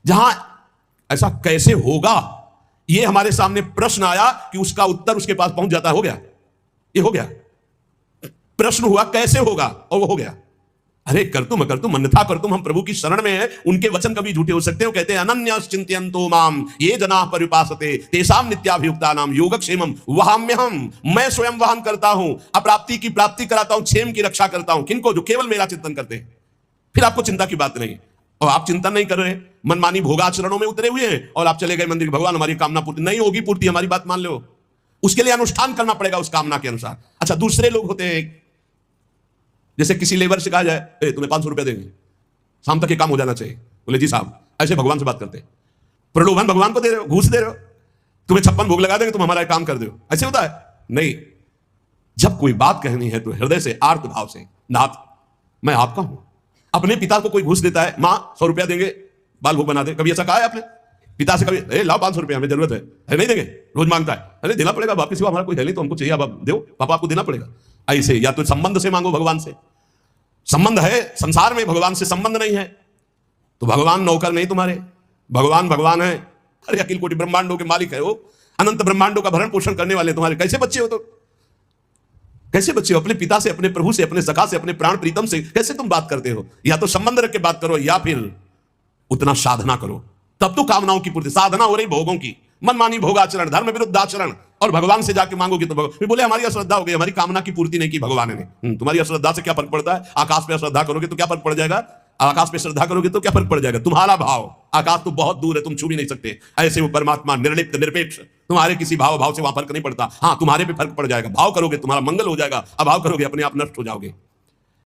जहां ऐसा कैसे होगा, ये हमारे सामने प्रश्न आया कि उसका उत्तर उसके पास पहुंच जाता, हो गया, ये हो गया। प्रश्न हुआ कैसे होगा और वो हो गया। अरे कर तुम अन्यथा कर तुम, हम प्रभु की शरण में हैं, उनके वचन कभी झूठे हो सकते हो। कहते हैं अनन्यस चिंतयन्तो माम ये जनाः पर्युपासते तेषां नित्याभियुक्तानां योगक्षेमम् वहाम्यहम्, मैं स्वयं वहन करता हूं, अप्राप्ति की प्राप्ति कराता हूं, क्षेम की रक्षा करता हूं। किनको? जो केवल मेरा चिंतन करते हैं। फिर आपको चिंता की बात नहीं, और आप चिंतन नहीं कर रहे, मनमानी भोगाचरणों में उतरे हुए हैं, और आप चले गए मंदिर, भगवान हमारी कामना पूर्ति नहीं होगी, पूर्ति हमारी बात मान लो, उसके लिए अनुष्ठान करना पड़ेगा उस कामना के अनुसार। अच्छा, दूसरे लोग होते हैं, जैसे किसी लेबर से कहा जाए तुम्हें 500 रुपया देंगे, शाम तक ये काम हो जाना चाहिए, बोले जी साहब, ऐसे भगवान से बात करते हैं। प्रलोभन भगवान को दे रहे हो, घूस दे रहे हो, तुम्हें 56 भोग लगा देंगे, तुम हमारा काम कर दो, ऐसे होता है? नहीं, जब कोई बात कहनी है तो हृदय से, आर्त भाव से, नाथ मैं आपका हूं। अपने पिता को कोई घूस देता है, मां 100 रुपया देंगे बाल भोग बना दे, कभी ऐसा कहा है आपने पिता से? कभी लाओ 500 रुपया, हमें जरूरत है नहीं देंगे, रोज मांगता है, अरे देना पड़ेगा, बाप के सिवा हमारा कोई है नहीं, तो हमको चाहिए, अब दो पापा, आपको देना पड़ेगा। ऐसे या तो संबंध से मांगो, भगवान से संबंध है, संसार में भगवान से संबंध नहीं है, तो भगवान नौकर नहीं तुम्हारे, भगवान भगवान है। अरे अखिल कोटि ब्रह्मांडों के मालिक है वो, अनंत ब्रह्मांडों का भरण पोषण करने वाले तुम्हारे कैसे बच्चे हो? तो कैसे बच्चे हो? अपने पिता से, अपने प्रभु से, अपने सखा से, अपने प्राण प्रीतम से कैसे तुम बात करते हो? या तो संबंध रख के बात करो, या फिर उतना साधना करो, तब तो कामनाओं की पूर्ति। साधना हो रही भोगों की, मनमानी भोगाचरण, धर्म विरुद्ध आचरण, और भगवान से जाके मांगोगे तो भगवान बोले हमारी अश्रद्धा हो गई, हमारी कामना की पूर्ति नहीं की भगवान ने। तुम्हारी अश्रद्धा से क्या फर्क पड़ता है? आकाश पे अश्रद्धा करोगे तो क्या फर्क पड़ जाएगा? आकाश पे श्रद्धा करोगे तो क्या फर्क पड़ जाएगा? तुम्हारा भाव, आकाश तो बहुत दूर है, तुम छू भी नहीं सकते। ऐसे वो परमात्मा निर्लिप्त निरपेक्ष, तुम्हारे किसी भाव से वहां फर्क नहीं पड़ता। हाँ, तुम्हारे पे फर्क पड़ जाएगा, भाव करोगे तुम्हारा मंगल हो जाएगा, अभाव करोगे अपने आप नष्ट हो जाओगे।